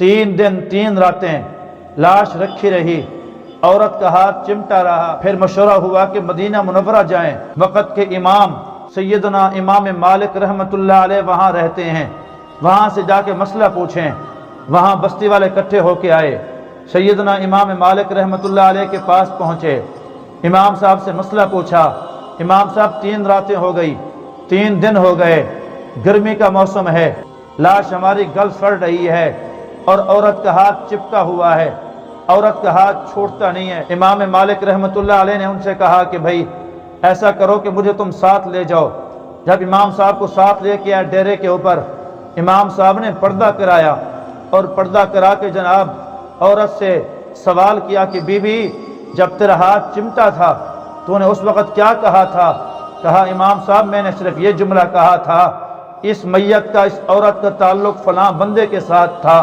3 दिन 3 रातें लाश रखी रही, औरत का हाथ चिमटा रहा। फिर मशवरा हुआ कि मदीना मुनव्वरा जाएं। वक़्त के इमाम सैयदना इमाम मालिक रहमतुल्लाह अलैह वहाँ रहते हैं, वहाँ से जाके मसला पूछें। वहाँ बस्ती वाले इकट्ठे होके आए, सैयदना इमाम मालिक रहमतुल्लाह अलैह के पास पहुँचे। इमाम साहब से मसला पूछा। इमाम साहब 3 रातें हो गई, 3 दिन हो गए, गर्मी का मौसम है, लाश हमारी गल सड़ रही है और औरत का हाथ चिपका हुआ है, औरत का हाथ छोड़ता नहीं है। इमाम मालिक रहमतुल्लाह अलैह ने उनसे कहा कि भाई ऐसा करो कि मुझे तुम साथ ले जाओ। जब इमाम साहब को साथ लेके आए डेरे के ऊपर, इमाम साहब ने पर्दा कराया और पर्दा करा के जनाब औरत से सवाल किया कि बीबी, जब तेरा हाथ चिमटा था तूने उस वक़्त क्या कहा था? कहा इमाम साहब मैंने सिर्फ ये जुमला कहा था, इस मैयत का, इस औरत का ताल्लुक फलां बंदे के साथ था।